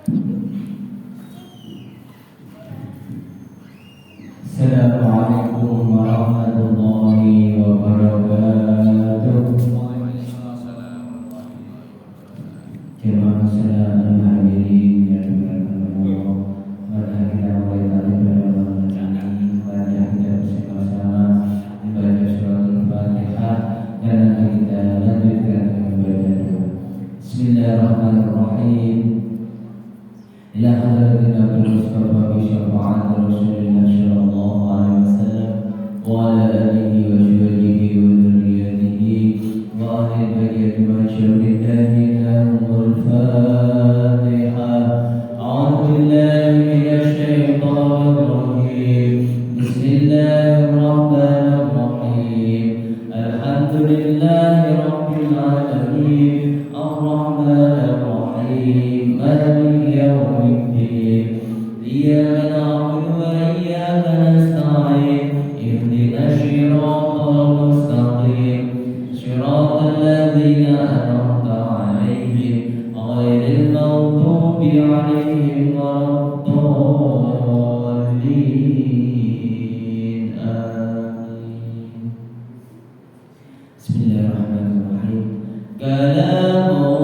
Assalamualaikum warahmatullahi wabarakatuh. Jemaah sekalian hadirin yang dimuliakan Allah, marilah kita mulai tadi pada malam ini. Marilah kita bersama-sama membaca surat Al-Fatihah dan nanti kita lanjutkan dengan membaca doa. Bismillahirrahmanirrahim. Ila hadratin Nabi Mustafa bi syafa'ati Rasulillah sallallahu alaihi wasallam wa ala alihi wa sahbihi wa dzurriyyatihi wa ahli baiti masyarillahi lahumul Fatihah. A'udzu billahi minasy syaithanir rajim. Bismillahirrahmanirrahim. Alhamdulillahi rabbil alamin. Ar-Rahmanir Rahim. Maliki yaumiddin. Iyyaka na'budu wa iyyaka nasta'in. Ihdinas siratal mustaqim. Siratal ladzina an'amta 'alaihim ghairil maghdubi 'alaihim waladdallin. Amin. Bismillahirrahmanirrahim. Kalamu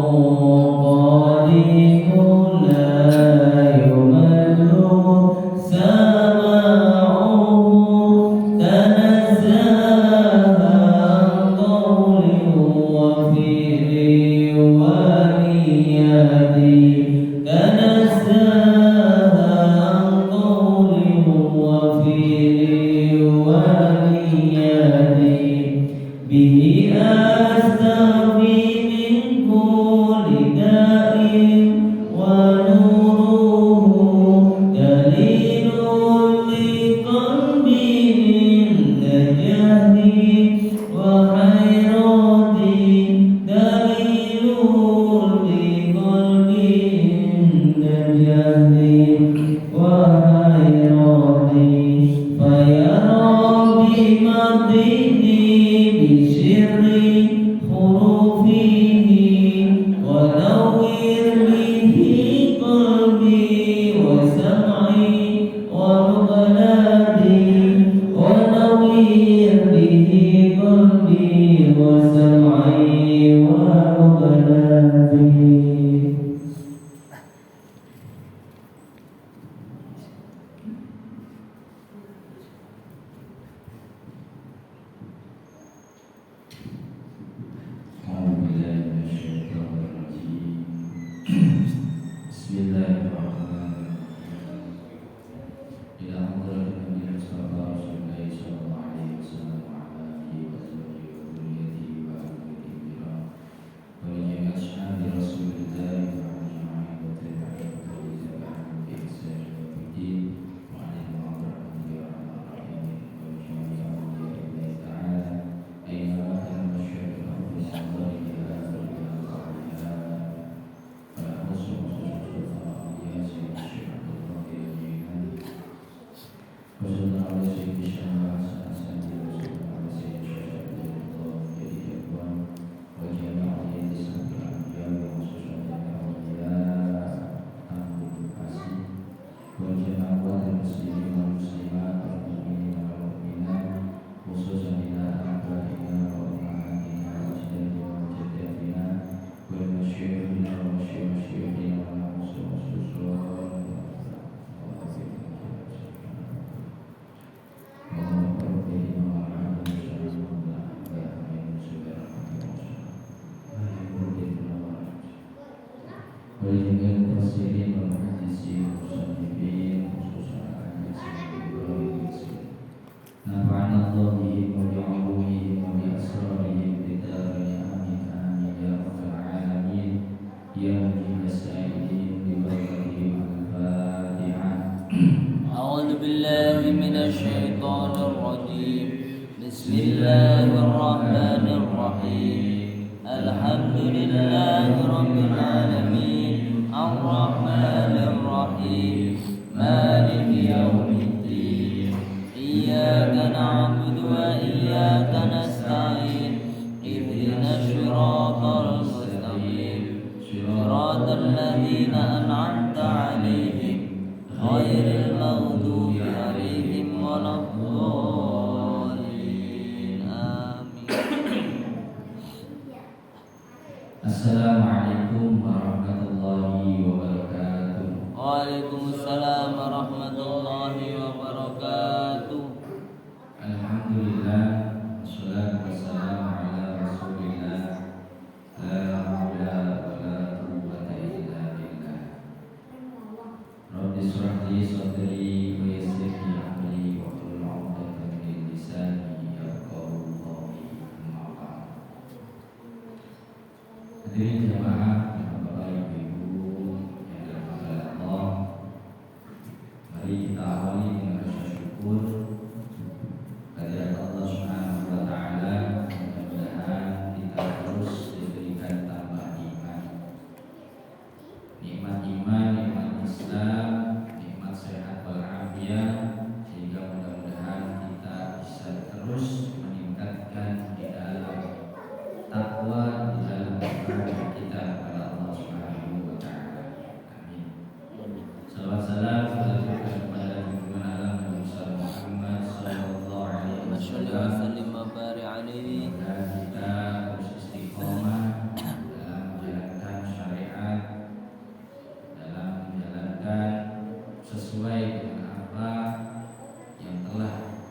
qadimun la yumallu sama'uhu tanazzaha an qawlin wa fi'lin wa niyati. Tanazzaha an qawlin wa fi'lin wa niyati. Bihi astaghfi min kulli da'in wa nuruhu dalilun li qalbi min najahdi wa hayrati. Dalilun li qalbi min najahdi wa hayrati. Fa ya Rabbi madini بسر حروفه ونور به قلبي وسمعي ومقلبي ونور به قلبي وسمعي ومقلبي. أعوذ بالله من الشيطان الرجيم. بسم الله الرحمن الرحيم. الحمد لله رب العالمين. الرحمن الرحيم. مالك يوم الدين. إياك نعبد وإياك نستعين. اهدنا الصراط المستقيم. صراط الذين أنعمت عليهم غير المغضوب عليهم ولا الضالين آمين. Assalamualaikum warahmatullahi wabarakatuh. Waalaikumsalam warahmatullahi wabarakatuh. Alhamdulillah, wassalatu wassalamu ala Rasulillah. La haula wala quwwata illa billah. Rabbi shrah li sadri wa yassir li amri wa hlul 'uqdatam min lisani yafqahu qawli. Amma ba'd. Hadirin jamaah, Bapak Ibu yang dirahmati Allah, mari kita awali dengan rasa syukur kehadirat Allah Subhanahu wa taala. Mudah-mudahan kita terus diberikan tambah iman, nikmat iman, nikmat Islam, nikmat sehat walafiat, sehingga mudah-mudahan kita bisa terus meningkatkan di dalam takwa, di dalam ibadah kita kepada Allah Subhanahu wa taala. Amin. Salawat salam kita berikan kepada junjungan alam Nabi Muhammad sallallahu alaihi wasallam. Sallim wa barik alaihi. Semoga kita terus istiqomah dalam menjalankan syariat, dalam menjalankan sesuai dengan apa yang telah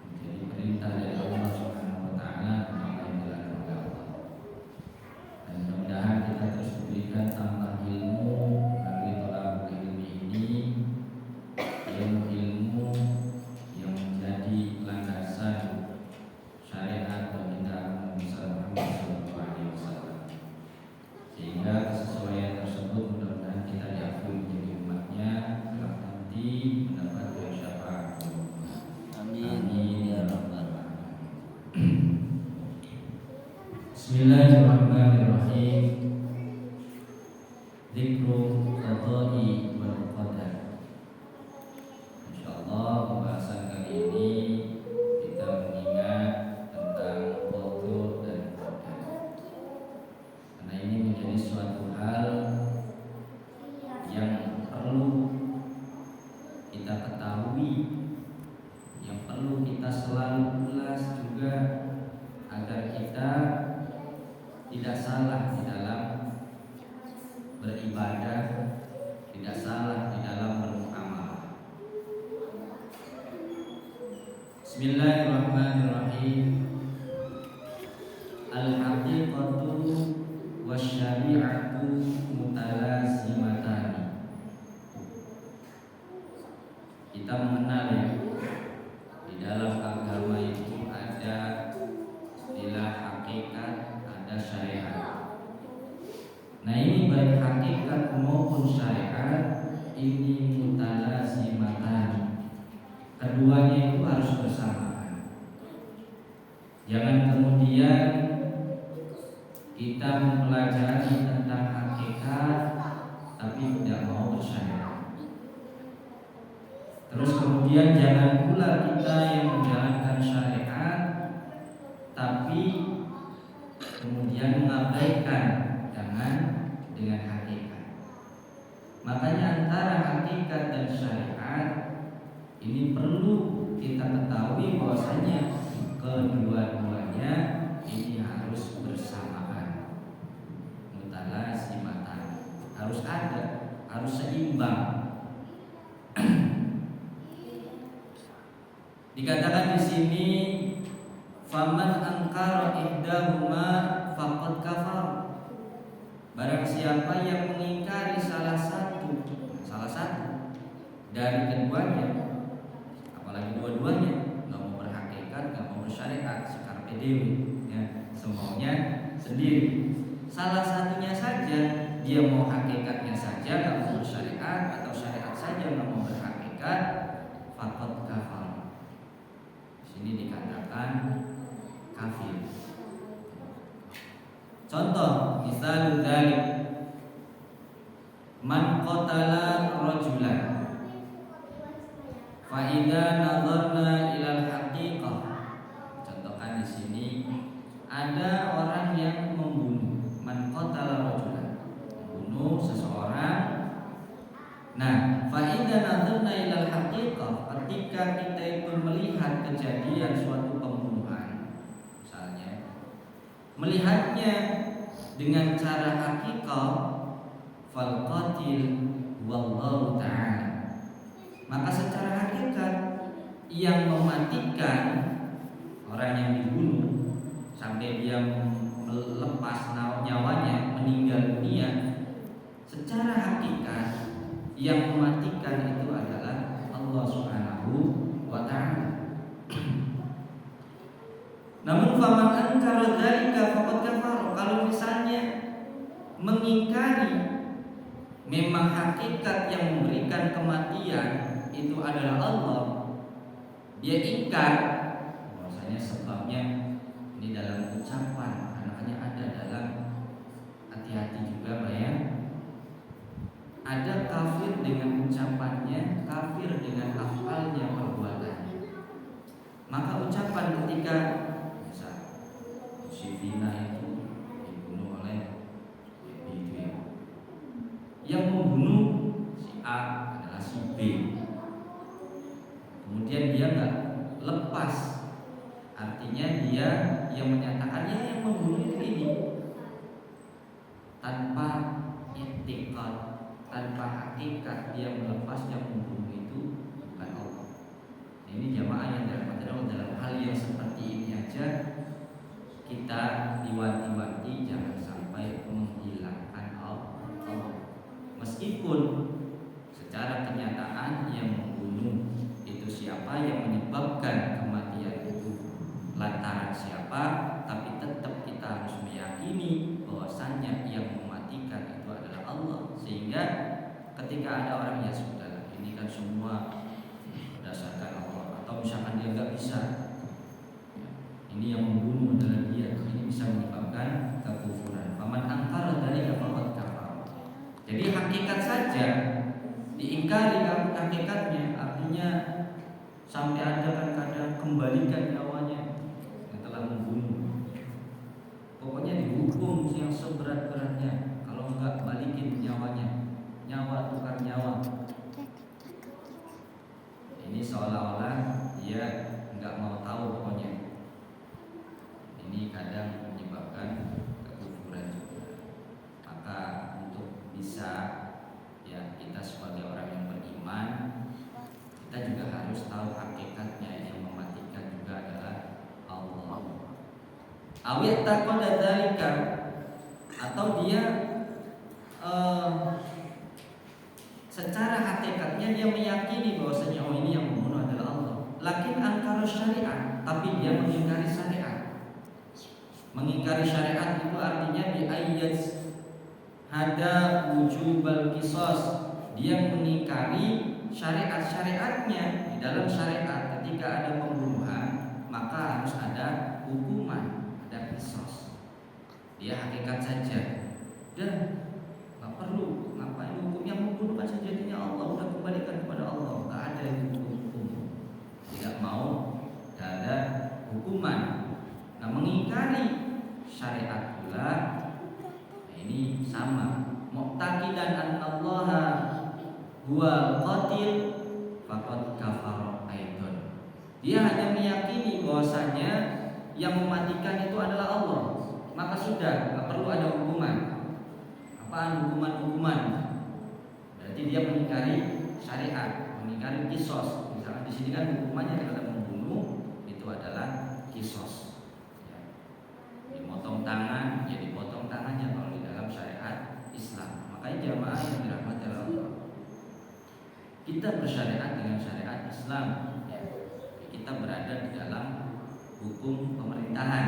menjadi perintah dari Allah Subhanahu wa taala dan apa yang dilarang oleh Allah. Dan mudah-mudahan kita terus diberikan tambah ilmu melalui thalabul ilmi ini, ilmu-ilmu yang menjadi landasan syariat baginda Nabi Muhammad SAW, sehingga kesesuaian tersebut mudah-mudahan kita diakui menjadi umatnya kelak nanti mendapatkan syafaat. Amin ya rabbal alamin. Bismillahirrahmanirrahim. Dzikru qada'i wal qadar. Insyaallah pembahasan kali ini kita mengingat tentang qada dan qadar. Karena ini menjadi suatu hal yang perlu kita ketahui, yang perlu kita selalu ulas juga, agar kita tidak salah di dalam beribadah, tidak salah di dalam bermuamalah. Bismillahirrahmanirrahim. Al-haqiqatu wasyari'atu mutalazimatani. Kita mengenal ya, di dalam agama itu ada istilah hakikat, ada syariat. Nah ini baik hakikat maupun syariat ini mutalazimatani. Keduanya itu harus bersamaan. Jangan kemudian kita mempelajari tentang hakikat tapi tidak mau bersyariat. Terus kemudian jangan pula kita yang menjalankan syariat tapi kemudian mengabaikan dengan hakikat. Makanya antara hakikat dan syariat ini perlu kita ketahui bahwasanya kedua-duanya ini harus bersamaan, mutalazimatan, harus ada, harus seimbang. Dikatakan di sini, faman angkara ihdahuma faqad kafar. Barang siapa yang mengingkari salah satu dari keduanya, apalagi dua-duanya, nggak mau berhakikat, nggak mau bersyariat, sekarang PDW, ya, semaunya sendiri. Salah satunya saja dia mau hakikatnya saja, nggak mau bersyariat, atau syariat saja nggak mau berhakikat, faqad kafar. Ini dikatakan kafir. Contoh, misal dzalik, man qatala rajulan fa idza nadharna ilal haqiqah. Contohkan di sini ada orang yang membunuh, man qatala rajulan, membunuh Nah, fa idza nadharna ilal haqiqah, ketika kita itu melihat kejadian suatu pembunuhan, misalnya melihatnya dengan cara hakikah, fal qatil wallahu ta'ala, maka secara hakikat yang mematikan orang yang dibunuh sampai dia melepas nyawanya, meninggal dunia, secara hakikat yang mematikan itu adalah Allah Subhanahu wa ta'ala. Namun faman ankara dzalika faqad kafara, kalau misalnya mengingkari memang hakikat yang memberikan kematian itu adalah Allah, dia ingkar bahwasanya sebabnya ini dalam ucapan, makanya ada dalam, hati-hati juga Pak ya. Ada kafir dengan ucapannya, kafir dengan afalnya, perbuatannya. Maka ucapan ketika misal si Vina itu dibunuh oleh itu ya, yang membunuh si A adalah si B, kemudian dia nggak lepas, artinya dia yang menyatakannya yang membunuh itu ini tanpa i'tiqad, tanpa hakikat, dia melepas yang membunuh itu bukan Allah. Ini jamaah yang dalam hal yang seperti ini aja kita diwanti-wanti jangan sampai menghilangkan Allah. Meskipun secara kenyataan yang membunuh itu siapa, yang menyebabkan kematian itu lantaran siapa, tapi tetap kita harus meyakini bahwasannya yang mematikan itu adalah Allah. Sehingga ketika ada orang ya sudah, ini kan semua berdasarkan Allah, atau misalkan dia nggak bisa, ini yang membunuh adalah dia, ini bisa menyebabkan kekufuran. Faman angkara dzalika faqad kafara. Jadi hakikat saja diingkari hakikatnya, artinya sampai ada kadang kembalikan nyawanya yang telah membunuh. Pokoknya dihukum yang seberat-beratnya, kalau enggak balikin nyawanya, nyawa tukar nyawa. Ini seolah-olah dia enggak mau tahu pokoknya. Ini kadang menyebabkan kekufuran juga. Maka untuk bisa ya kita sebagai orang yang beriman, kita juga harus tahu hakikatnya, yang mematikan juga adalah Allah. Awit taqada dzalika, atau dia secara hakikatnya dia meyakini bahwasanya oh ini yang membunuh adalah Allah. Lakin angkara syariat, tapi dia mengingkari syariat. Mengingkari syariat itu artinya di ayat ada wujubal qisas. Dia mengingkari syariat-syariatnya. Di dalam syariat ketika ada pembunuhan maka harus ada hukuman, ada qisas. Dia hakikat saja. Dan nggak perlu ngapain hukum, yang membunuh kan sejatinya Allah, udah kembalikan kepada Allah, nggak ada hukum. Tidak mau ada hukuman. Nah, mengingkari syariat pula, nah ini sama. Mu'taqidan annallaha huwal qatil faqad kafara aidan. Dia hanya meyakini bahwasanya yang mematikan itu adalah Allah, maka sudah nggak perlu ada hukuman. Apaan hukuman-hukuman? Berarti dia mengingkari syariat, mengingkari qisas. Misalnya di sini kan hukumannya adalah membunuh, itu adalah qisas. Dipotong tangan, ya dipotong tangannya kalau di dalam syariat Islam. Makanya jamaah yang dirahmati Allah, kita bersyariat dengan syariat Islam, ya. Kita berada di dalam hukum pemerintahan.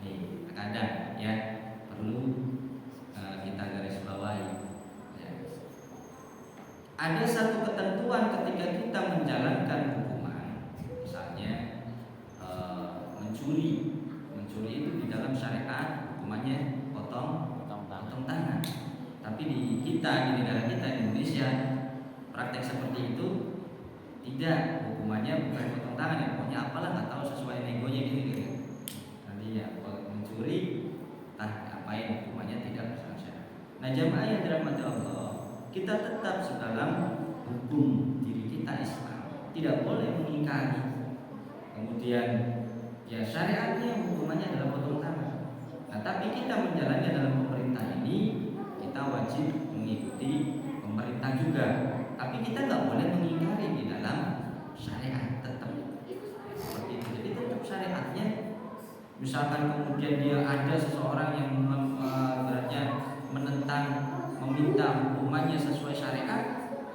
Nih, kadang ya perlu kita garis bawahi. Ya. Ada satu ketentuan ketika kita menjalankan hukuman, misalnya mencuri. Mencuri itu di dalam syariat hukumannya potong tangan. Tapi di kita, di negara kita Indonesia, praktek seperti itu tidak, hukumannya bukan potong tangan ya, pokoknya apalah nggak tahu sesuai negonya gitu. Nanti ya kalau mencuri, ngapain hukumannya tidak bersama syariat. Nah jamaah yang dirahmati Allah, kita tetap dalam hukum diri kita Islam, tidak boleh mengingkari. Kemudian ya syariatnya hukumannya adalah potong tangan. Nah, tapi kita menjalankan dalam pemerintah ini, kita wajib mengikuti pemerintah juga. Tapi kita nggak boleh mengingkari di dalam syariat, tetap seperti itu. Jadi tetap syariatnya. Misalkan kemudian dia ada seseorang yang menentang, meminta hukumannya sesuai syariat,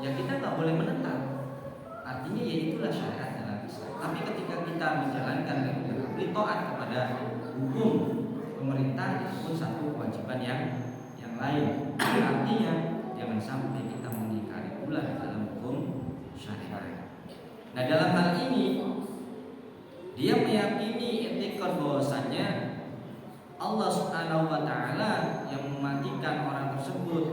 ya kita nggak boleh menentang. Artinya ya itulah syariat dalam Islam. Tapi ketika kita menjalankan dan berberi taat kepada hukum pemerintah, itu pun satu kewajiban yang lain. Artinya jangan sampai kita mengingkari pula dalam hukum syariat. Nah, dalam hal ini dia meyakini etikad bahwasannya Allah Subhanahu wa taala yang mematikan orang tersebut.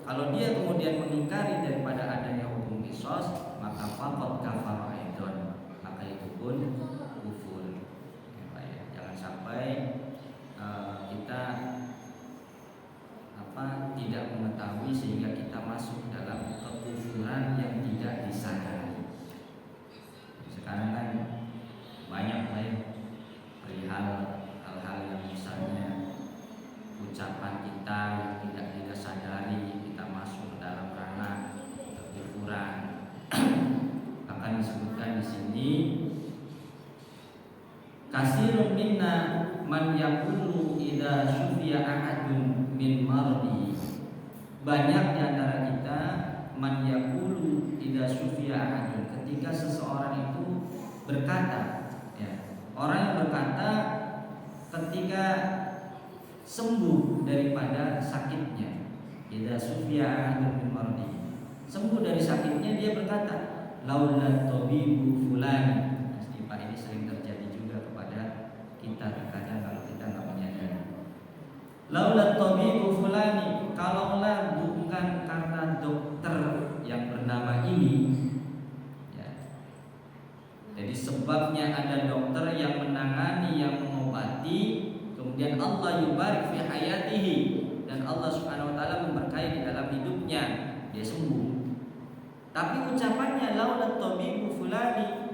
Kalau dia kemudian mengingkari daripada adanya hukum qisas, maka faqad kafara aidon, maka itu pun kufur. Ya, jangan sampai kita tidak mengetahui sehingga kita masuk dalam kekufuran yang tidak disadari. Sekarang kan banyak perihal hal-hal yang misalnya ucapan kita yang tidak kita sadari, kita masuk dalam ranah kekufuran. Akan disebutkan di sini, kasirun minna man yaqulu idza syufiya ahadun min mardi. Banyak di antara kita man yaqulu idza syufiya ahadun, ketika seseorang itu berkata, ya, orang yang berkata ketika sembuh daripada sakitnya, idza syufiya ahadun min mardi, sembuh dari sakitnya, dia berkata laula tabibu fulan. Pak, ini sering terjadi juga kepada kita terkadang kalau kita nggak menyadari. Laula tabibu fulani, kalaulah bukan karena dokter yang bernama ini, ya. Jadi sebabnya ada dokter yang menangani, yang mengobati, kemudian Allah yubarik fi hayatihi, dan Allah Subhanahu wa taala memberkahi di dalam hidupnya, dia sembuh. Tapi ucapannya laula tabibu fulani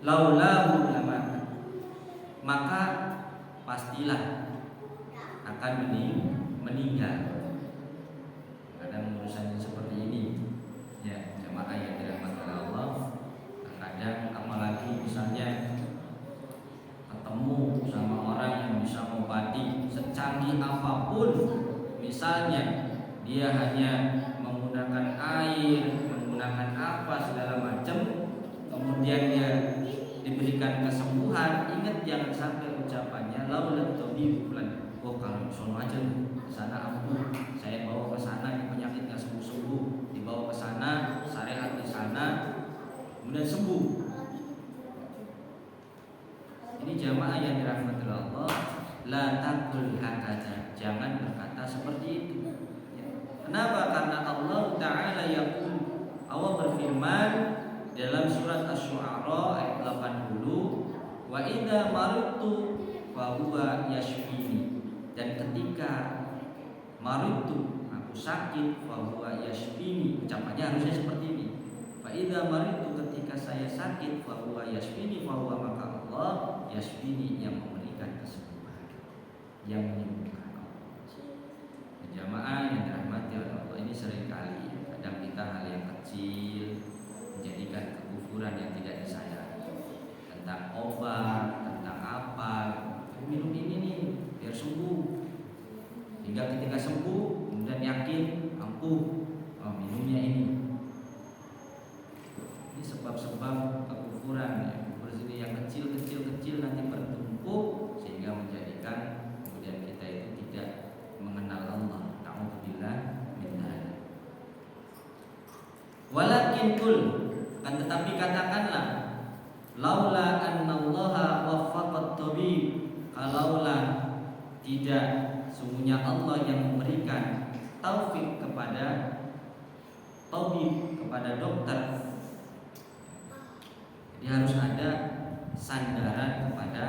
laulahu lamata, maka pastilah akan meninggal. Kadang urusan seperti ini, ya jemaah yang dirahmati Allah. Kadang apalagi misalnya ketemu sama orang yang bisa mengobati secanggih apapun, misalnya dia hanya menggunakan air, menggunakan apa segala macam, kemudian dia diberikan kesembuhan. Ingat, jangan sampai ucapannya laula tabibu fulan, oh kalau sono aja ke sana ampuh, saya bawa ke sana penyakitnya sembuh-sembuh, dibawa ke sana, syariat di sana, kemudian sembuh. Ini jamaah yang dirahmati Allah, la taqul hakadha, jangan berkata seperti itu. Kenapa? Karena Allah Ta'ala yaqul, Allah berfirman dalam surat Asy-Syu'ara ayat 80, wa idza maridtu fa huwa yashfini, dan ketika maridtu, aku sakit, fa huwa yashfini, ucapannya harusnya seperti ini. Fa idza maridtu, ketika saya sakit, fa huwa yashfini, fa huwa, maka Allah yashfini, yang memberikan kesembuhan, yang menyembuhkan. Jamaah yang dirahmati oleh Allah, ini seringkali kadang kita hal yang kecil menjadikan kekufuran yang tidak disadari, tentang obat, tentang apa, minum ini nih biar sembuh, hingga ketika sembuh kemudian yakin ampuh, oh, minumnya ini. Ini sebab-sebab kekufuran ya. Kufur yang kecil nanti bertumpuk sehingga menjadikan kemudian kita itu tidak mengenal Allah. Ta'udzubillah min dzalik. Walakin kul, akan tetapi katakanlah, laula annallaha waffaqat tabib, kalaulah tidak sungguhnya Allah yang memberikan taufik kepada tabib, kepada dokter. Jadi harus ada sandaran kepada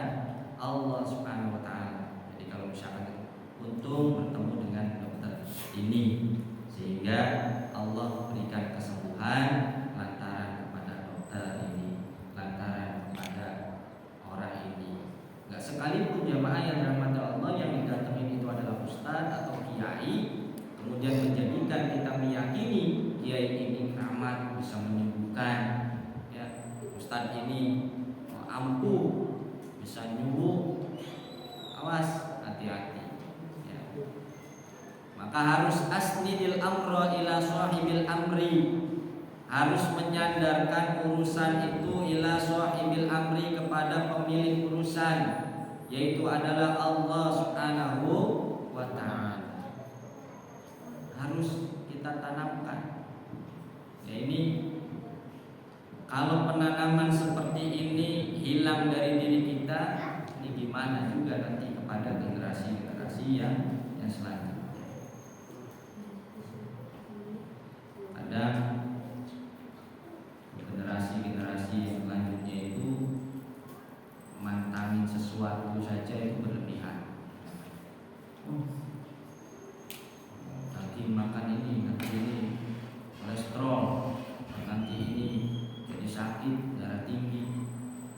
Allah Subhanahu wa taala. Jadi kalau misalkan untung bertemu dengan dokter dokter ini, sehingga Allah berikan kesembuhan lantaran kepada dokter ini, lantaran kepada orang ini. Enggak sekalipun jamaah yang dirahmati Allah yang didatengin itu adalah ustaz atau kiai, kemudian menjadikan kita meyakini kiai ini keramat bisa menyembuhkan, ya, ustaz ini ampuh bisa nyembuh, awas, hati-hati, ya. Maka harus asnidil amra ila sahibil amri, harus menyandarkan urusan itu ila sahibil amri, kepada pemilik urusan, yaitu adalah Allah Subhanahu wa ta'ala. Harus kita tanamkan. Ya, ini kalau penanaman seperti ini hilang dari diri kita, ini gimana juga nanti kepada generasi-generasi yang selanjutnya. Ada generasi-generasi yang selanjutnya itu mantangin sesuatu saja itu berlebihan. Nanti makan ini, nanti ini kolesterol, nanti ini jadi sakit, darah tinggi.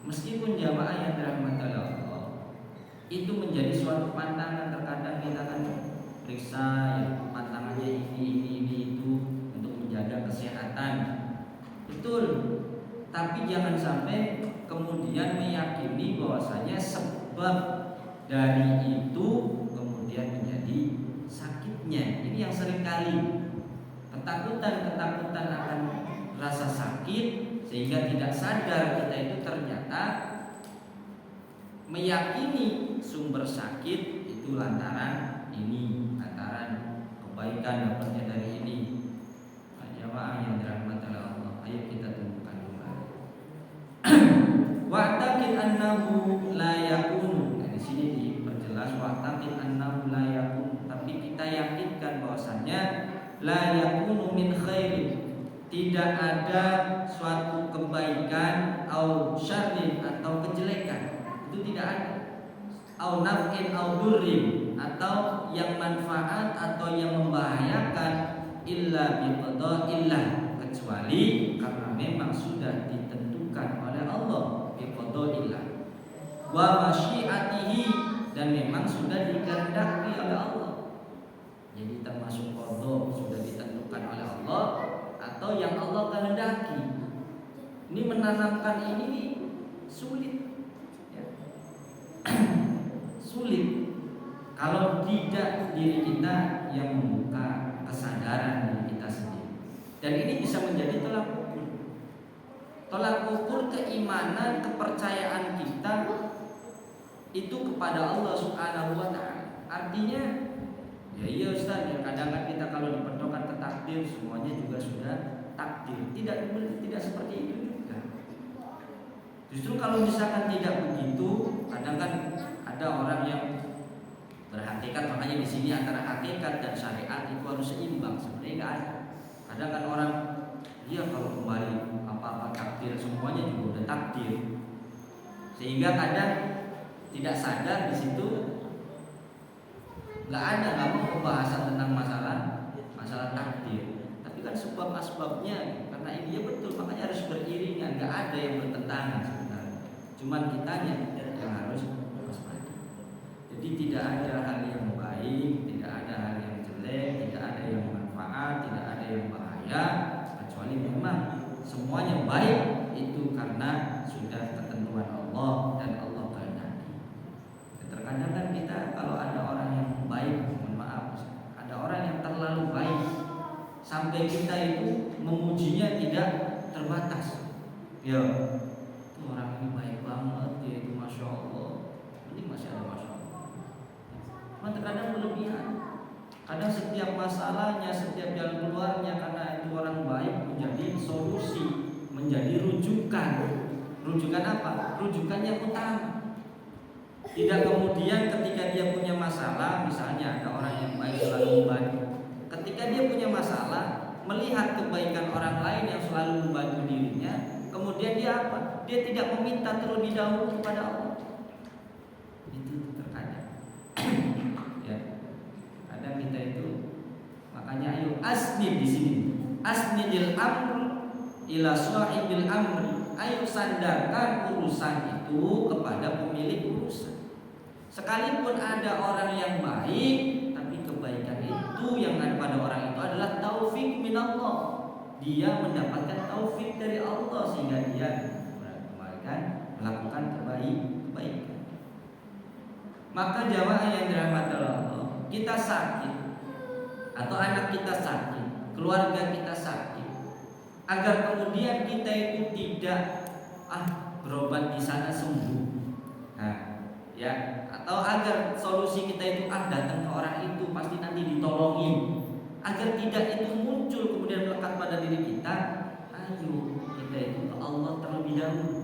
Meskipun jamaah yang dirahmati Allah, itu menjadi suatu pantangan. Terkadang kita kan periksa ya, pantangannya ini itu untuk menjaga kesehatan. Betul. Tapi jangan sampai kemudian meyakini bahwasanya sebab dari itu kemudian menjadi sakitnya. Ini yang seringkali ketakutan akan rasa sakit, sehingga tidak sadar kita itu ternyata meyakini sumber sakit itu lantaran ini, lantaran kebaikan dapatnya dari ini. Jamaah yang dirahmati Allah, ayo kita tumbuhkan kembali. Wa'taqid annahu la yakunu. Nah, di sini diperjelas wa'taqid annahu la yakunu, tapi kita yakinkan bahwasanya la yakunu min khairin, tidak ada suatu kebaikan au syarrin atau kejelekan, itu tidak ada. Au naf'in au durrin, atau yang manfaat atau yang membahayakan, illa biqada'illah, kecuali karena memang sudah ditentukan oleh Allah, biqada'illah wa masyiatihi, dan memang sudah dikehendaki oleh Allah. Jadi termasuk qada sudah ditentukan oleh Allah atau yang Allah kehendaki. Ini menanamkan ini sulit, ya. Sulit kalau tidak diri kita yang membuka kesadaran diri kita sendiri. Dan ini bisa menjadi tolak ukur. Tolak ukur keimanan, kepercayaan kita itu kepada Allah Subhanahu wa ta'ala. Artinya, ya iya Ustaz, ya kadang kita kalau diperdokan ke takdir, semuanya juga sudah takdir. Tidak seperti itu juga. Justru kalau misalkan tidak begitu, kadang kan ada orang yang berhakikat, makanya di sini antara hakikat dan syariat itu harus seimbang. Sebenarnya nggak ada. Kadang kan orang dia kalau kembali apa-apa takdir, semuanya juga udah takdir. Sehingga kadang tidak sadar di situ nggak mau pembahasan tentang masalah takdir. Tapi kan sebab-asbabnya, karena ini dia betul, makanya harus beriringan. Nggak ada yang bertentangan sebenarnya. Cuman kitanya yang harus waspada. Jadi tidak ada hal yang baik, tidak ada hal yang jelek, tidak ada yang manfaat, tidak ada yang bahaya, kecuali memang semuanya baik itu karena sudah ketentuan Allah dan Allah kehendaki. Terkadang kan kita kalau ada orang yang baik, mohon maaf, ada orang yang terlalu baik sampai kita itu memujinya tidak terbatas. Ya, itu orang ini baik banget, dia itu masya Allah. Ini masih ada masya Allah. Cuma terkadang berlebihan. Kadang setiap masalahnya, setiap jalan keluarnya, karena itu orang baik, menjadi solusi, menjadi rujukan. Rujukan apa? Rujukan yang utama. Tidak kemudian ketika dia punya masalah, misalnya ada orang yang baik selalu membantu. Ketika dia punya masalah, melihat kebaikan orang lain yang selalu membantu dirinya, kemudian dia apa? Dia tidak meminta terlebih dahulu kepada Allah. Itu terkadang. Ya, kadang kita itu asnid di sini. Asnidil amr ila sahibil amr. Ayo sandarkan urusan itu kepada pemilik urusan. Sekalipun ada orang yang baik, tapi kebaikan itu yang ada pada orang itu adalah taufik minallah. Dia mendapatkan taufik dari Allah sehingga dia melakukan kebaikan. Maka jamaah yang dirahmati Allah, kita sakit atau anak kita sakit, keluarga kita sakit, agar kemudian kita itu tidak berobat di sana sembuh, atau agar solusi kita itu datang ke orang itu pasti nanti ditolongin, agar tidak itu muncul kemudian melekat pada diri kita. Ayo kita itu ke Allah terlebih dahulu.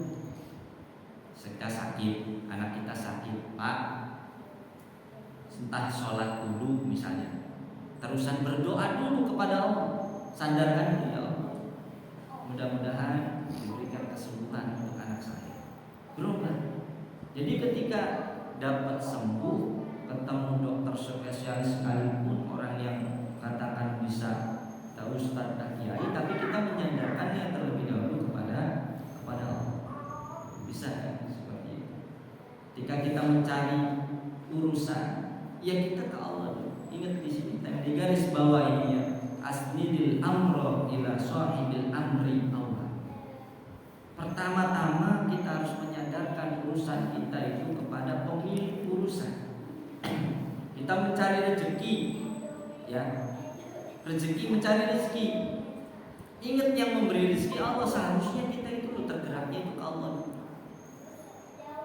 Kita sakit, anak kita sakit, Pak, entah sholat dulu misalnya, terusan berdoa dulu kepada Allah, sandarkan dulu ya Allah, mudah-mudahan diberikan kesembuhan untuk anak saya. Berobat. Jadi ketika dapat sembuh, ketemu dokter spesialis sekalipun, orang yang katakan bisa tak ustaz tak kiai, tapi kita menyandarkannya terlebih dahulu kepada Allah. Bisa kan seperti itu. Ketika kita mencari urusan, ya kita ke Allah dulu. Ingat di sini di garis bawah ini ya, asnidil amro ila sahibil amri Allah. Pertama-tama kita harus menyadarkan urusan kita itu kepada pemilik urusan. Kita mencari rezeki, ya, rezeki mencari rezeki. Ingat yang memberi rezeki Allah, seharusnya kita itu tergeraknya itu ke Allah.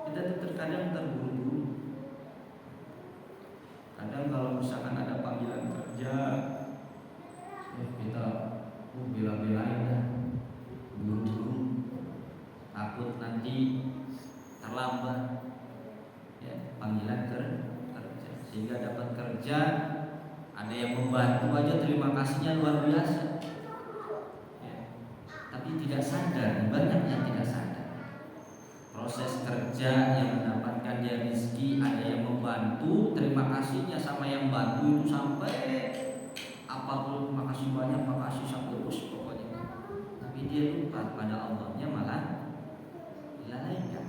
Kita itu terkadang terburu-buru. Kadang kalau misalkan ada panggilan kerja, kita bela-belain dah, buru-buru, takut nanti terlambat ya, panggilan kerja, sehingga dapat kerja, ada yang membantu aja terima kasihnya luar biasa ya. Tapi tidak sadar, banyak yang tidak sadar proses kerja yang mendapatkan dia rezeki, ada yang membantu, terima kasihnya sama yang bantu itu sampai apapun, makasih banyak, makasih sampai us pokoknya. Tapi dia lupa pada Allahnya, malah dilalaikan.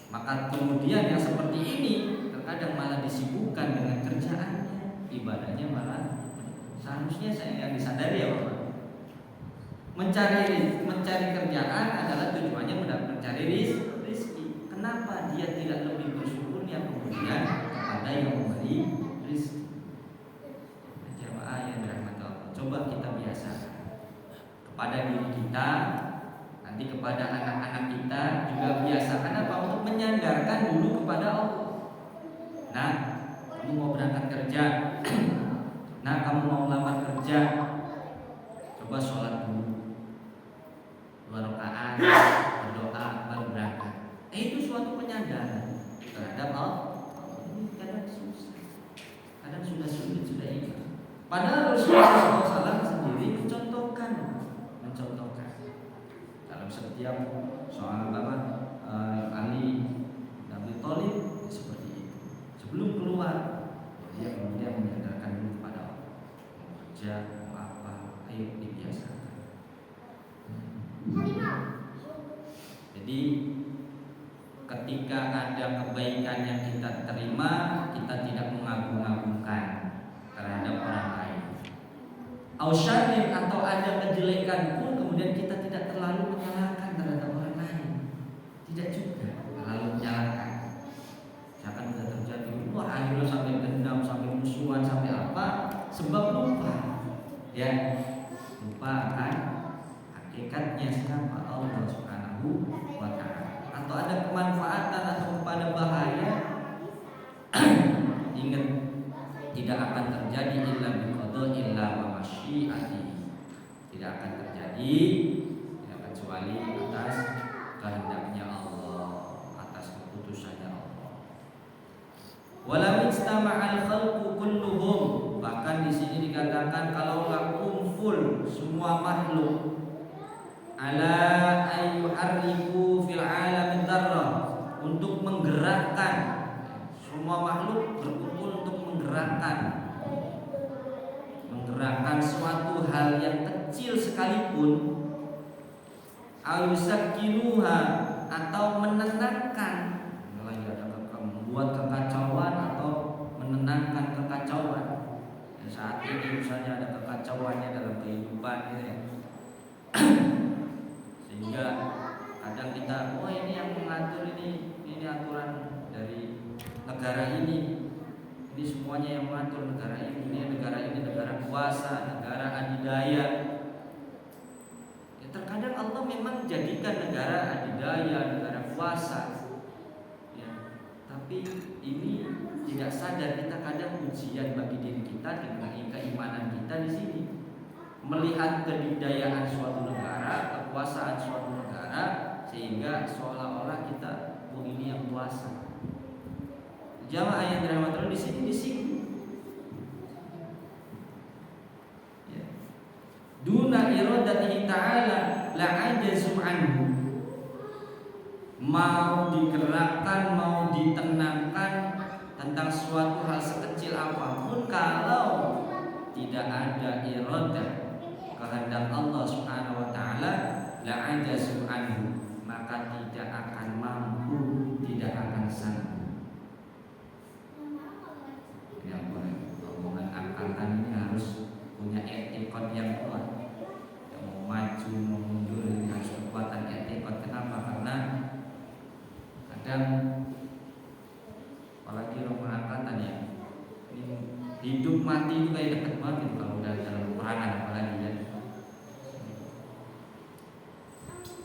Maka kemudian yang seperti ini terkadang malah disibukkan dengan kerjaannya, ibadahnya malah. Seharusnya saya yang disadari ya Bapak, mencari kerjaan adalah tujuannya mencari rezeki. Kenapa dia tidak lebih bersyukurnya kemudian kepada yang memberi rezeki? Jamaah yang dirahmati Allah, coba kita biasakan kepada diri kita, nanti kepada anak-anak kita juga biasakan apa? Untuk menyandarkan dulu kepada Allah. Nah, kamu mau berangkat kerja, nah kamu mau lamar kerja, coba sholat dulu 2 rakaat, berdoa baru berangkat. Itu suatu penyadaran terhadap Allah. Kadang susah, kadang sudah sulit, sudah ingat. Padahal Rasulullah SAW sendiri mencontohkan dalam setiap soal Ali bin Abi Thalib seperti itu. Sebelum keluar, dia kemudian menyadarkan dulu kepada Allah. Mau kerja, mau apa, ayo dibiasakan. Jadi ketika ada kebaikan yang kita terima, kita tidak mengagung-agungkan terhadap orang lain. Ausyadin atau ada kejelekan pun kemudian kita tidak terlalu menyalahkan terhadap orang lain. Tidak juga terlalu menyalahkan. Misalkan sudah terjadi, wah akhirnya sampai dendam, sampai musuhan, sampai apa? Sebab lupa, ya, lupa akan hakikatnya siapa Allah Subhanahu wa Ta'ala. Atau ada kemanfaatan atau kepada bahaya, ingat tidak akan terjadi illa biqada illa wa masyiati. Tidak akan terjadi tidak kecuali atas kehendaknya Allah, atas keputusannya Allah. Walam istama'al khalqu kulluhum, bahkan di sini dikatakan kalaulah kumpul semua makhluk ala ayyuharriku fil alamin dzarrah, untuk menggerakkan, semua makhluk berkumpul untuk menggerakkan menyempurnakan suatu hal yang kecil sekalipun, ayusakkinuha atau menenangkan, membuat kekacauan atau menenangkan kekacauan. Saat ini misalnya ada kekacauannya dalam kehidupan gitu ya. Sehingga kadang kita, oh ini yang mengatur ini aturan dari negara ini semuanya yang mengatur negara ini negara kuasa, negara adidaya. Ya, terkadang Allah memang jadikan negara adidaya, negara kuasa. Ya, tapi ini tidak sadar kita kadang ujian bagi diri kita dengan keimanan kita di sini. Melihat kedidayaan suatu negara, kekuasaan suatu negara, sehingga seolah-olah kita, oh ini yang kuasa. Jamaah yang dirahmati Allah, di sini disinggung. Ya. Duna iradatihi ta'ala la'ajazu anhu. Mau digerakkan, mau ditenangkan tentang suatu hal sekecil apapun, kalau tidak ada iradah kehendak Allah Subhanahu wa taala, la'ajazu anhu, maka tidak akan mampu, tidak akan sanggup. Omongan angkatan ini harus punya etikot yang kuat. Yang mau maju, mau mundur, ini harus kekuatan etikot. Kenapa? Karena kadang apalagi orang angkatan ya, ini hidup mati itu kayak dekat banget kalau udah dalam peperangan, apalagi ya.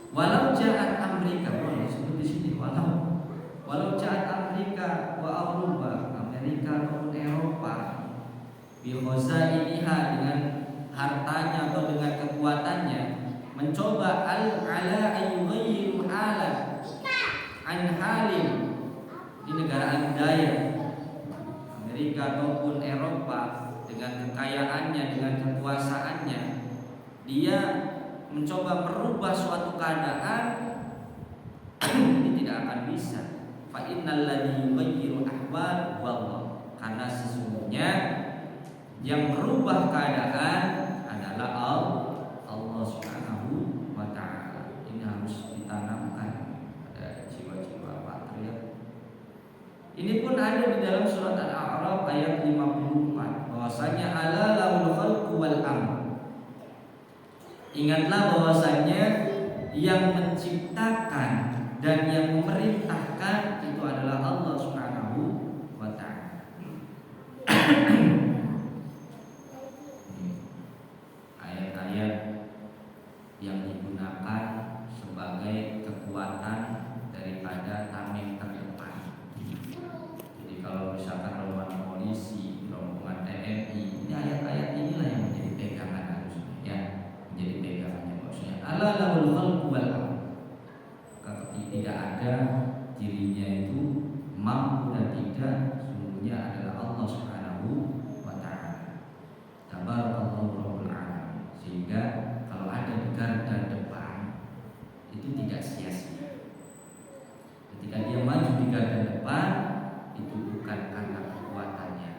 Walau jahat Amerika, boleh sebut di sini walau jahat Amerika wa Eropa, Amerika ataupun Eropa, bihozainiha, dengan hartanya atau dengan kekuatannya, mencoba ala ayyughayyiru halan an halim di negara adidaya, Amerika ataupun Eropa, dengan kekayaannya, dengan kekuasaannya, dia mencoba merubah suatu keadaan, ini tidak akan bisa. Fa innal ladzi yughayyiru ahwal wallah, karena sesungguhnya yang merubah keadaan adalah Allah Subhanahu wa taala. Ini harus ditanamkan pada jiwa-jiwa patriot. Ini pun ada di dalam surat Al-A'raf ayat 54, bahwasanya ala lahul khalqu wal amr. Ingatlah bahwasanya yang menciptakan dan yang memerintahkan itu adalah Allah Subhanahu wa taala. Ayat-ayat yang digunakan sebagai kekuatan daripada tameng terdepan. Jadi kalau misalkan rombongan polisi, rombongan TNI, ini ayat-ayat inilah yang menjadi pegangan harusnya, ya, menjadi pegangannya. Maksudnya ala lahul khalqu wal amr. Tidak ada dirinya itu mampu dan tidak, sungguhnya adalah Allah Subhanahu wa taala. Tabarakallahu rabbul alamin. Sehingga kalau ada di garda depan itu tidak sia-sia. Ketika dia maju di garda depan, itu bukan karena kekuatannya,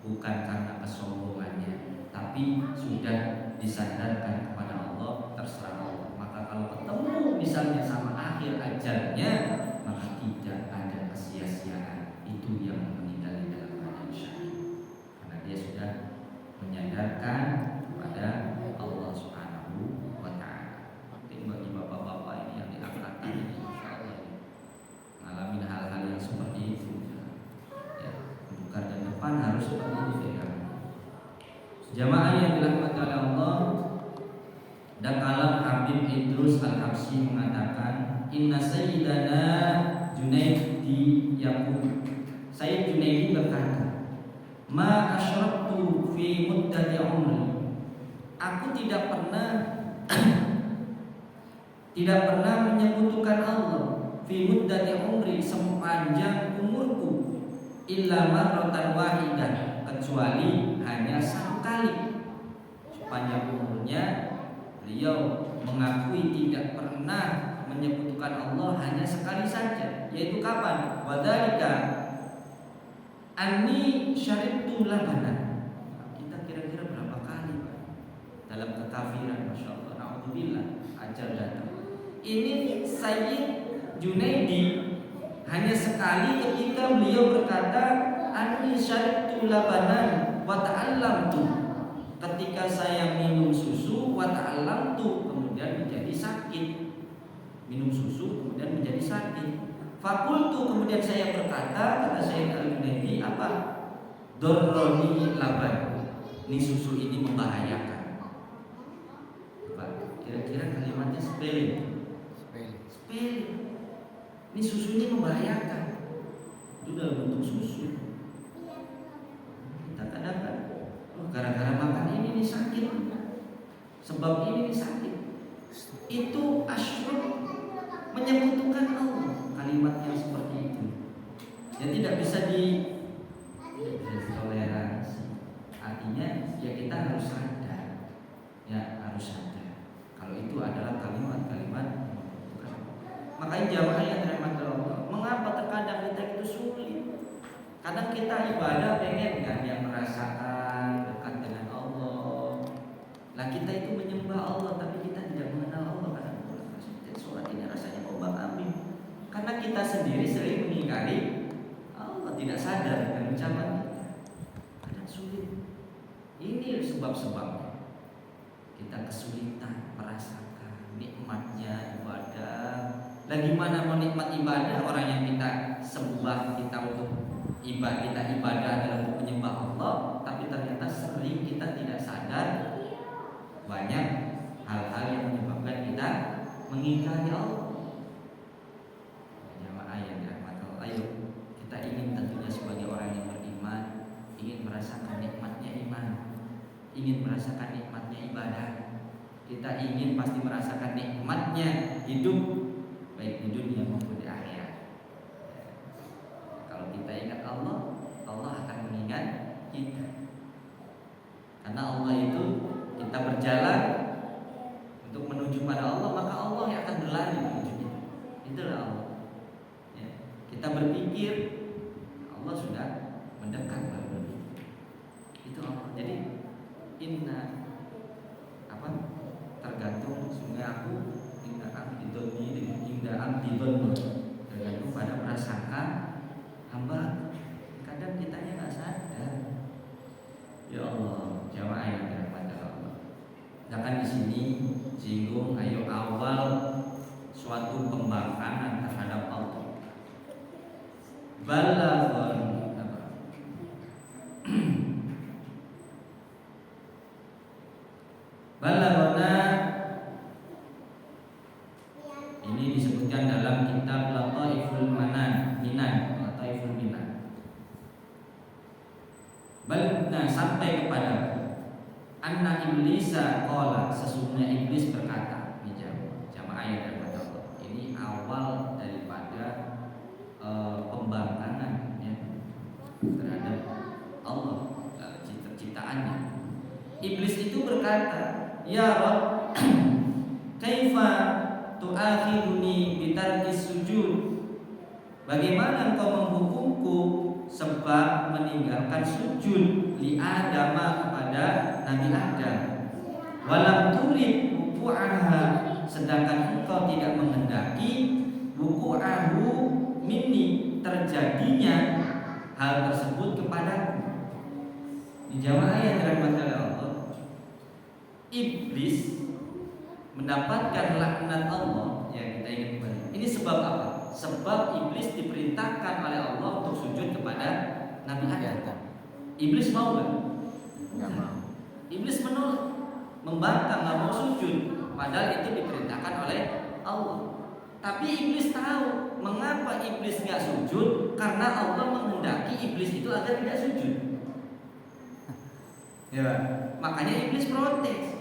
bukan karena kesombongannya, tapi sudah disandarkan kepada Allah, terserah Allah. Maka kalau ketemu misalnya sama akhir ajalnya, maka tidak ada kesia-siaan. Itu yang meninggal di dalam keadaan syahid, karena dia sudah menyandarkan kepada Allah Subhanahu wa taala. Mungkin bagi bapak-bapak ini yang diangkatkan ini, insyaallah ngalamin hal-hal yang seperti itu, ya, garda depan harus seperti itu ya. Jamaah yang dirahmati oleh Allah, dan kalam Habib Idrus Al-Habsyi mengatakan, inna sayyidana Junaidi yaqul, Sayyid Junaidi berkata, ma asyrabtu fi muddati umri, aku tidak pernah menyekutukan Allah fi muddati umri, sepanjang umurku, illa marratan wahidah, kecuali hanya satu kali. Sepanjang umurnya beliau mengakui tidak pernah menyekutukan Allah hanya sekali saja, yaitu kapan? Wadzalika anni syaribtu labanan. Kita kira-kira berapa kali, Pak? kafiran, masya Allah, naudzubillah, ajal datang. Ini Sayyid Junaidi hanya sekali ketika beliau berkata, "Ani syaribtu labanan wa ta'allamtu." Ketika saya minum susu, wa ta'allamtu, kemudian menjadi sakit. Minum susu kemudian menjadi sakit. Fakultu, kemudian saya berkata, kata Sayyid Al-Junaidi, apa? Dorroni laban. Ini susu ini membahayakan. Pak, kira-kira kalimatnya sepele. Ini susu ini membahayakan. Itu dalam bentuk susu. Kita kadang-kadang gara-gara makan ini sakit. Sebab ini sakit. Itu asyrik, menyekutukan Allah. Kalimat yang seperti itu ya tidak bisa ditoleransi. Artinya ya kita harus sadar. Ya harus sadar kalau itu adalah kalimat-kalimat. Makanya jamaah yang dirahmati Allah, mengapa terkadang kita itu sulit? Kadang kita ibadah pengen kan yang merasakan dekat dengan Allah. Lah kita itu menyembah Allah tapi kita tidak mengenal Allah. Kadang sholat ini rasanya ombak-ambing karena kita sendiri sering mengingkari Allah, tidak sadar dengan ucapan kita. Kadang sulit. Ini sebab-sebabnya kita kesulitan merasakan nikmatnya ibadah. Lagi mana mau nikmat ibadah, orang yang kita sembah, kita untuk ibadah, kita ibadah adalah untuk menyembah Allah, tapi ternyata sering kita tidak sadar banyak hal-hal yang menyebabkan kita mengingkari Allah. Jamaah yang dirahmati Allah, ayo kita ingin tentunya sebagai orang yang beriman, ingin merasakan nikmatnya iman, ingin merasakan nikmatnya ibadah. Kita ingin pasti merasakan nikmatnya hidup, baik di dunia maupun di akhirat. Kalau kita ingat Allah, Allah akan mengingat kita. Karena Allah itu kita berjalan untuk menuju pada Allah, maka Allah yang akan berlari menuju kita. Itulah Allah. Ya. Kita berpikir Allah sudah mendekat baru. Itu Allah. Jadi inna apa? Tergantung sungai aku tergantung pada prasangka hamba. Kadang kitanya nggak sadar. Ya Allah, jamaah yang dirahmati Allah. Sedangkan di sini singgung ayo awal suatu pembangkangan terhadap Allah. Balaghon apa? Balaghona. Ini disebutkan dalam kitab Lataiful Minan. Nah, sampai kepada anna iblisa qala, sesungguhnya iblis berkata. Ini jamaah yang dirahmati Allah. Ini awal daripada pembangkangan ya, terhadap Allah, ciptaannya. Iblis itu berkata, ya Rabb, kaifa tu'akhiruni bitarkis sujud? Bagaimana engkau menghukumku sebab meninggalkan sujud li Adama kepada Nabi Adam? Walam turid wuqu'aha, sedangkan engkau tidak menghendaki wuqu'ahu minni, terjadinya hal tersebut kepadaku. Di jamaah yang dirahmati Allah, iblis mendapatkan laknat Allah. Ya, kita ingat kembali. Ini sebab apa? Sebab iblis diperintahkan oleh Allah untuk sujud kepada Nabi Adam. Iblis mau nggak? Nggak mau. Iblis menolak, membantah, nggak mau sujud. Padahal itu diperintahkan oleh Allah. Tapi iblis tahu mengapa iblis nggak sujud, karena Allah menghendaki iblis itu agar tidak sujud. Ya, makanya iblis protes.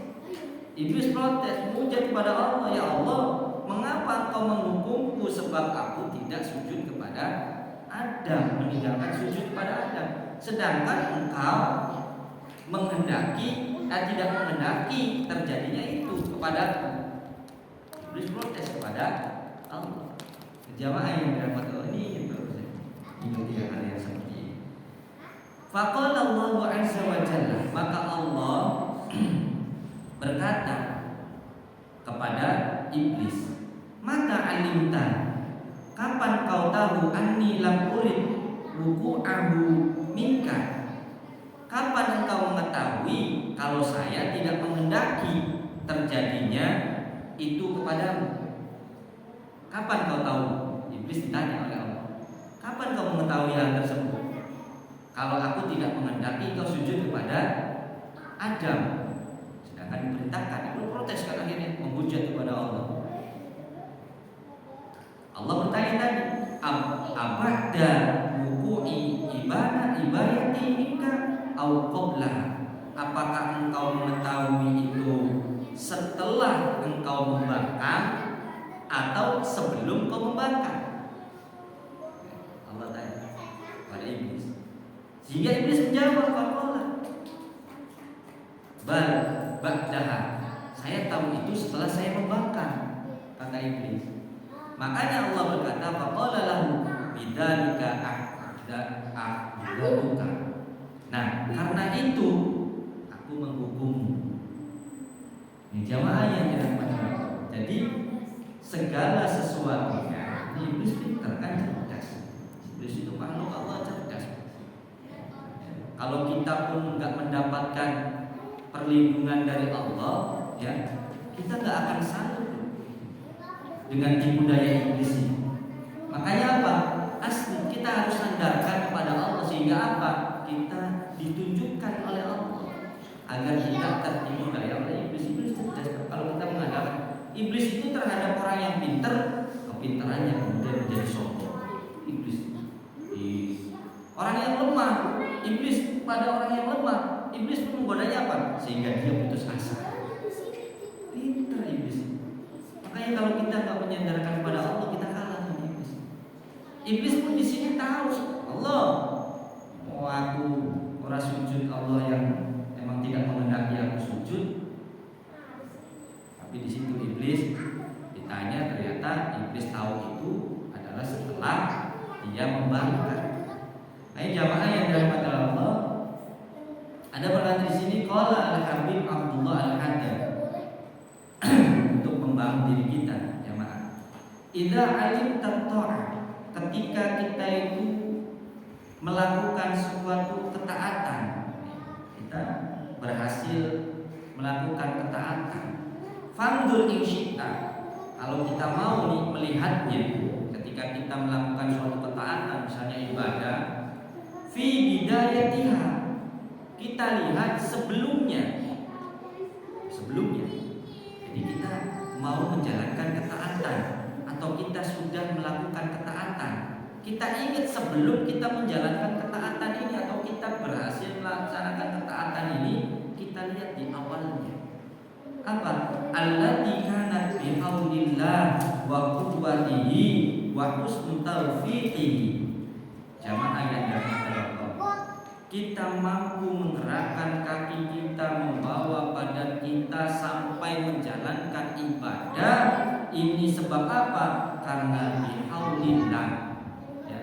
Iblis protes, memuja kepada Allah, ya Allah, mengapa engkau menghukumku sebab aku tidak sujud kepada Adam, meninggalkan sujud kepada Adam, sedangkan engkau menghendaki tidak menghendaki terjadinya itu kepadaku. Iblis protes kepada Allah. Jamaah yang dirahmati Allah, ini tiga hal yang seperti ini. Faqala Allahu azza wa jalla, maka Allah berkata iblis, mata alimta, kapan kau tahu anni lam urid wuku'ahu minka? Kapan engkau mengetahui kalau saya tidak menghendaki terjadinya itu kepadamu? Kapan kau tahu? Iblis ditanya oleh Allah. Kapan kau mengetahui hal tersebut? Kalau aku tidak menghendaki kau sujud kepada Adam, sedangkan diperintahkan, itu protes kan akhirnya menghujat kepada Allah. Allah bertanya tadi, abada wuku'i ibadati minka au qabla? Apakah engkau mengetahui itu setelah engkau membangkang atau sebelum kau membangkang? Allah tanya pada iblis. Sehingga iblis menjawab, faqala bal ba'daha, saya tahu itu setelah saya membangkang, kata iblis. Makanya Allah berkata, faqala lahu bidzalika ahdaduka. Nah, karena itu aku menghukummu. Ini jamaah yang dirahmati Allah. Jadi segala sesuatunya, ini iblis pintar kan, cerdas. Iblis itu makhluk Allah cerdas. Kalau kita pun nggak mendapatkan perlindungan dari Allah, ya kita nggak akan sanggup dengan tipu daya iblis ini. Makanya apa? Asli kita harus sandarkan kepada Allah, sehingga apa? Kita ditunjukkan oleh Allah agar kita tertipu daya oleh iblis. Iblis cerdas. Kalau kita mengandalkan iblis itu terhadap orang yang pintar, kepintarannya kemudian menjadi sombong. Iblis. Orang yang lemah, iblis pada orang yang lemah, iblis pun menggodanya apa? Sehingga dia putus asa. Pintar iblis. Makanya kalau kita nggak menyandarkan kepada Allah, kita kalah sama iblis. Iblis pun di sini tahu Allah. Oh, aku orang sujud Allah yang memang tidak menghendaki aku sujud. Tapi di situ iblis ditanya, ternyata iblis tahu itu adalah setelah dia membangkang. Nah, jamaah yang dirahmati Allah, ada berkata di sini qala al-Habib Abdullah Al-Haddad untuk membangun diri kita, jamaah. Idza alimta ta'ah, ketika kita itu melakukan suatu ketaatan, kita berhasil melakukan ketaatan. Fandur insyita, kalau kita mau nih melihatnya, ketika kita melakukan suatu ketaatan, misalnya ibadah, fi bidayatiha, kita lihat sebelumnya. Jadi kita mau menjalankan ketaatan atau kita sudah melakukan ketaatan, kita ingat sebelum kita menjalankan ketaatan ini atau kita berhasil melaksanakan ketaatan ini, kita lihat di awalnya. Apa? Allati kanat bihaulillah wa quwwatihi wa husni taufiqihi. Jamaah yang dirahmati Allah, kita mampu menggerakkan kaki kita, membawa badan kita sampai menjalankan ibadah ini sebab apa? Karena bihaulillah, ya,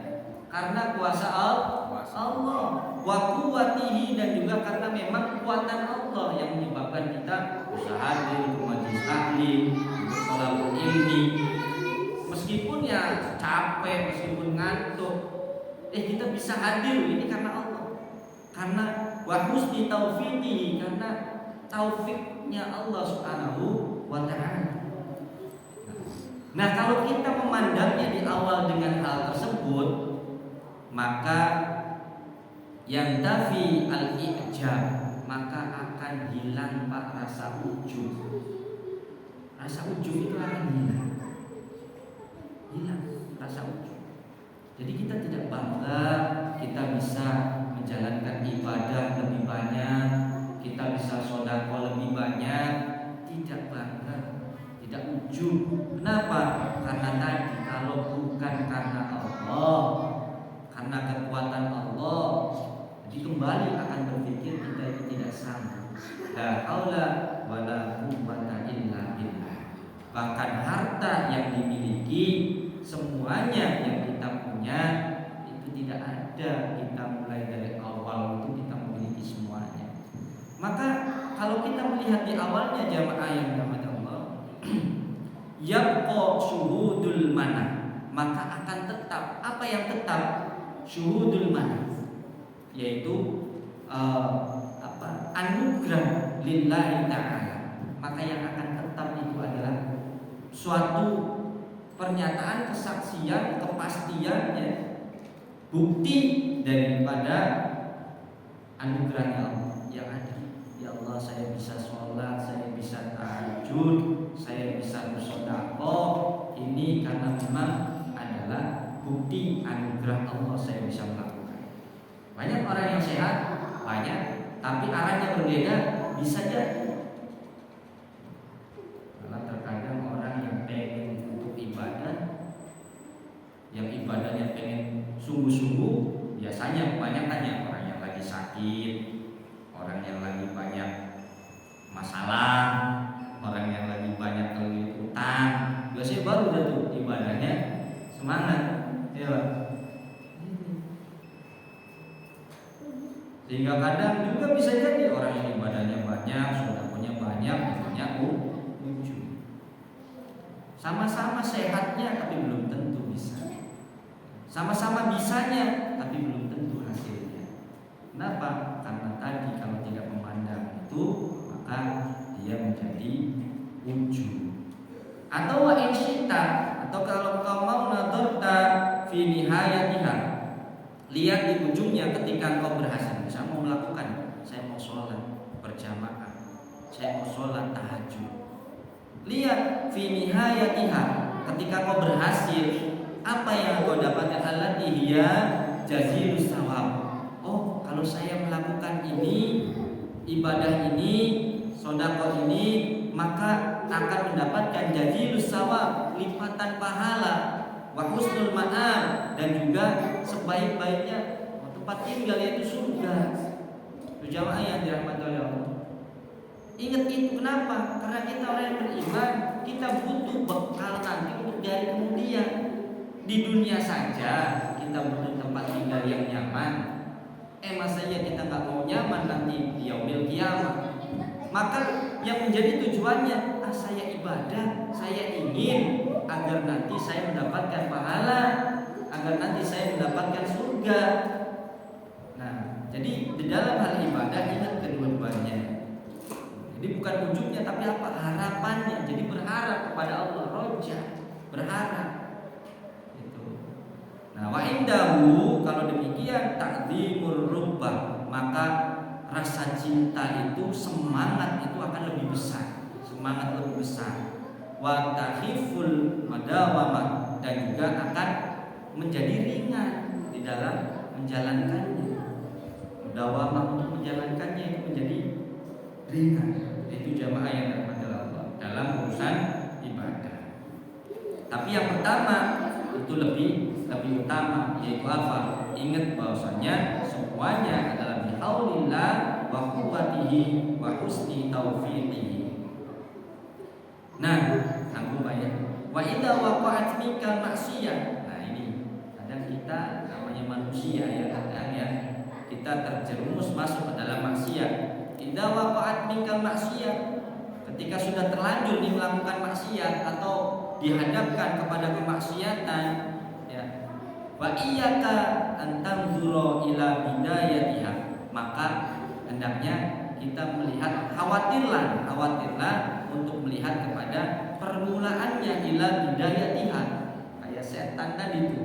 karena kuasa Allah, wa quwwatihi, dan juga karena memang kekuatan Allah yang menyebabkan kita bisa hadir ke majelis taklim, untuk thalabul ilmi, meskipun ya capek, meskipun ngantuk, kita bisa hadir ini karena Allah, karena wa husni taufiqihi, karena taufiknya Allah Subhanahu wa ta'ala. Nah, kalau kita memandangnya di awal dengan hal tersebut, maka yang tafi al-i'jab, maka akan hilang Pak rasa ujub. Rasa ujub itu akan hilang rasa ujub. Jadi kita tidak bangga kita bisa menjalankan ibadah lebih banyak, kita bisa sedekah lebih banyak, tidak bangga, tidak ujub. Kenapa? Karena tadi kalau bukan karena Allah, karena kekuatan Allah, jadi kembali akan berpikir kita itu tidak sanggup. La haula wala quwwata illa billah. Bahkan harta yang dimiliki, semuanya yang kita punya itu tidak ada kita mulai dari awal itu kita memiliki semuanya. Maka kalau kita melihat di awalnya, jamaah yang dirahmati Allah, yabqa syuhudul manah, maka akan tetap. Apa yang tetap? Syuhudul manah, yaitu anugerah lillahi ta'ala. Maka yang akan tetap itu adalah suatu pernyataan, kesaksian, kepastian, ya, bukti daripada anugerahnya Allah yang ada. Ya Allah, saya bisa sholat, saya bisa tahajud, saya bisa bersedekah. Ini karena memang adalah bukti anugerah Allah saya bisa melakukan. Banyak orang yang sehat, banyak, tapi arahnya berbeda, bisa jadi. Karena terkadang orang yang pengen untuk ibadah, yang ibadahnya pengen sungguh-sungguh, biasanya kebanyakan orang yang lagi sakit, orang yang lagi banyak masalah, orang yang lagi banyak utang, biasanya baru dah tuh ibadahnya semangat, ya. Sehingga kadang juga bisa jadi orang yang ibadahnya banyak, sedekahnya banyak, banyak ujub. Sama-sama sehatnya tapi belum tentu bisa. Sama-sama bisanya tapi belum tentu hasilnya. Kenapa? Karena tadi kalau tidak memandang itu, maka dia menjadi ujub. Atau wa insyita, atau kalau kau mau nadorta fi nihayatiha, lihat di ujungnya ketika kau berhasil. Saya mau melakukan, saya mau sholat berjamaah, saya mau sholat tahajud. Lihat fi nihayatiha, ketika kau berhasil, apa yang kau dapatkan? Allati hiya jazilus sawab. Oh, kalau saya melakukan ini, ibadah ini, sedekah ini, maka akan mendapatkan jazilus sawab, lipatan pahala, wa husnul ma'ab, dan juga sebaik-baiknya tempat tinggal, yaitu surga. Itu jamaah yang dirahmati oleh Allah. Ingat itu, kenapa? Karena kita orang yang beriman, kita butuh bekal nanti untuk dari kemudian. Di dunia saja kita butuh tempat tinggal yang nyaman. Masa ya kita nggak mau nyaman nanti di yaumil qiyamah. Maka yang menjadi tujuannya, saya ibadah, saya ingin agar nanti saya mendapatkan pahala, agar nanti saya mendapatkan surga. Nah, jadi di dalam hal ibadah ingat kedua-duanya. Jadi bukan ujungnya, tapi apa? Harapannya. Jadi berharap kepada Allah, roja, berharap. Itu. Nah, wa indahu, kalau demikian ta'dzimur rubbah, maka rasa cinta itu, semangat itu akan lebih besar, semangat lebih besar. Wa tahiful madawamah, dan juga akan menjadi ringan di dalam menjalankannya. Mudawamah untuk menjalankannya itu menjadi ringan. Itu jamaah yang dirahmati Allah dalam urusan ibadah. Tapi yang pertama itu lebih utama, yaitu apa? Ingat bahwasanya semuanya adalah bihaulillah wa quwwatihi wa husni taufiqihi. Nah, tanggung banyak. Wa idza waqa'at minka maksiyah. Nah, ini kadang kita namanya manusia ya, kadang ya kita terjerumus masuk ke dalam maksiat. Idza waqa'at minka maksiyah, ketika sudah terlanjur nih melakukan maksiat atau dihadapkan kepada kemaksiatan, ya. Wa iyyaka an tanzura ila bidayatiha, maka hendaknya kita melihat, khawatirlah untuk melihat kepada permulaannya, ila bidayatiha, kayak setan tadi itu,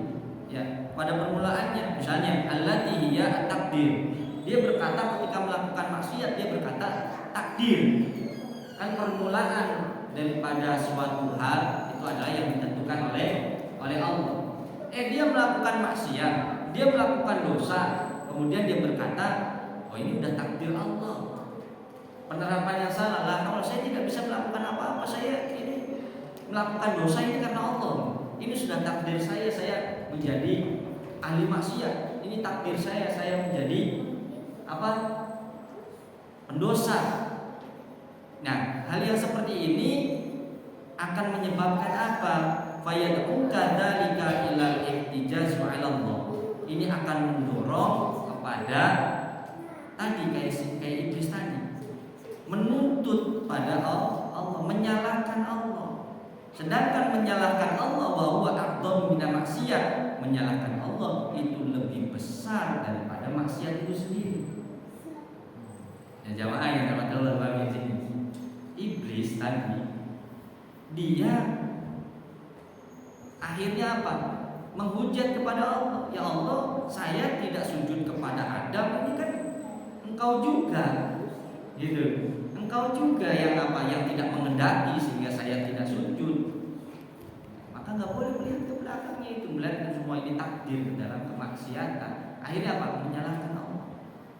ya, pada permulaannya. Misalnya allati hiya takdir, dia berkata ketika melakukan maksiat, dia berkata takdir. Kan permulaan daripada suatu hal itu adalah yang ditentukan oleh Allah. Dia melakukan maksiat, dia melakukan dosa, kemudian dia berkata, oh ini udah takdir Allah. Penerapan yang salah lah, kalau saya tidak bisa melakukan apa-apa, saya ini melakukan dosa ini karena Allah. Ini sudah takdir saya menjadi ahli maksiat. Ini takdir saya menjadi apa? Pendosa. Nah, hal yang seperti ini akan menyebabkan apa? Fayad'uka dzalika ilal ihtijaz 'ala Allah. Ini akan mendorong kepada tadi kayak iblis tadi, menuntut pada Allah, menyalahkan Allah. Sedangkan menyalahkan Allah wa huwa a'dhamu min maksiat, menyalahkan Allah itu lebih besar daripada maksiat itu sendiri. Ya jamaah yang dapat Allah bagi sini. Iblis tadi dia akhirnya apa? Menghujat kepada Allah. Ya Allah, saya tidak sujud kepada Adam, ini kan engkau juga. Gitu. Engkau juga yang apa? Yang tidak mengendaki sehingga saya tidak sujud. Maka nggak boleh melihat ke belakangnya itu, melihat semua ini takdir dalam kemaksiatan. Akhirnya apa? Menyalahkan Allah.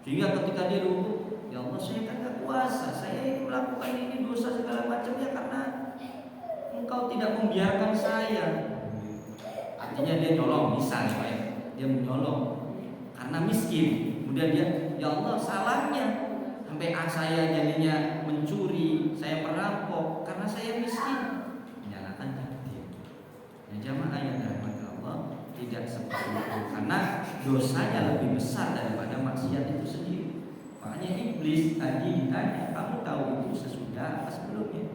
Sehingga ketika dia rukuk, ya Allah saya kan nggak kuasa, saya ini melakukan ini dosa segala macamnya karena engkau tidak membiarkan saya. Artinya dia nyolong, misalnya Pak ya, dia menyolong karena miskin. Kemudian dia, ya Allah salahnya sampai saya jadinya mencuri, saya merampok karena saya miskin. Menyalahkan takdir. Ya jamaah yang dirahmati Allah, tidak seperti itu karena dosanya lebih besar daripada maksiat itu sendiri. Makanya iblis tadi ditanya, kamu tahu itu sesudah apa sebelumnya?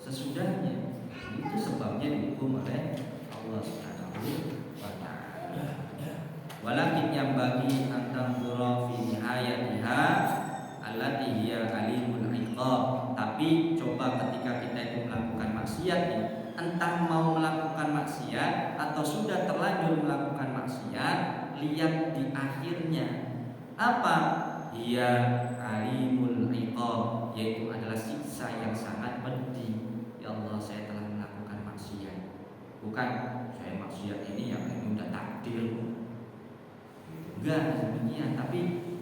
Sesudahnya. Itu sebabnya dihukum oleh Allah Subhanahu wa taala. Walakin yang bagi antang fi nihayatiha allati hiya alimul iqab. Tapi coba ketika kita itu melakukan maksiat ya, entah mau melakukan maksiat atau sudah terlanjur melakukan maksiat, lihat di akhirnya apa? Ia alimul iqab, yaitu adalah siksa yang sangat pedih. Ya Allah, saya telah melakukan maksiat. Bukan saya maksiat ini yang ini udah takdir. Enggak demikian, tapi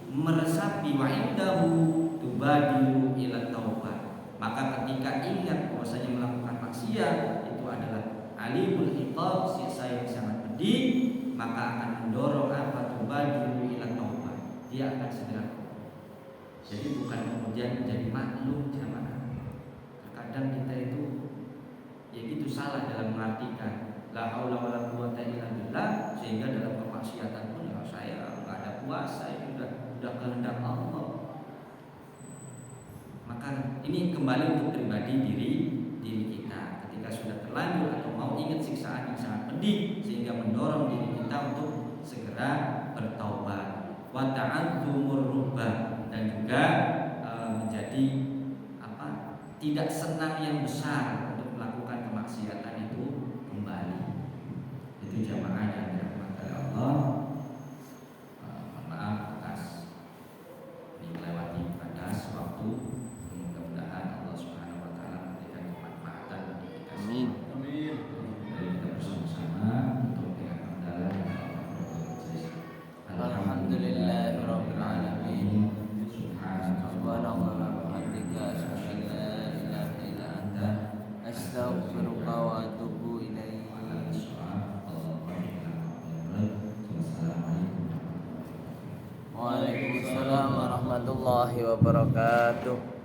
meresapi wa indahu tubadiru ila taubat. Maka ketika ingat bahwasanya melakukan maksiat itu adalah alimul iqab, siksa yang sangat pedih, maka akan mendorong apa? Tubadiru ila taubat. Dia akan segera. Jadi bukan kemudian menjadi maklum jamaah. Terkadang kita itu ya gitu salah dalam mengartikan la haula wala quwata illa billah, sehingga dalam kemaksiatan pun ya saya enggak ada puasa, itu udah kehendak Allah. Maka ini kembali untuk pribadi diri kita. Ketika sudah terlanjur atau mau ingat siksaan yang sangat pedih sehingga mendorong diri kita untuk segera bertaubat. Wa ta'adzumur rubbah, dan juga menjadi apa? Tidak senang yang besar untuk melakukan kemaksiatan itu kembali. Itu jamaah yang dirahmati Allah. Maaf atas ini melewati batas waktu. Mudah-mudahan Allah Subhanahu wa taala memberikan kemanfaatan bagi kita. Amin. Amin. Mari kita bersama-sama untuk dengan hamdalah dan Alhamdulillahirabbil alamin. Subhanallah wa bihamdika asyhadu an la ilaha illa anta astaghfiruka wa atubu ilaik. Waalaikumsalam warahmatullahi wabarakatuh.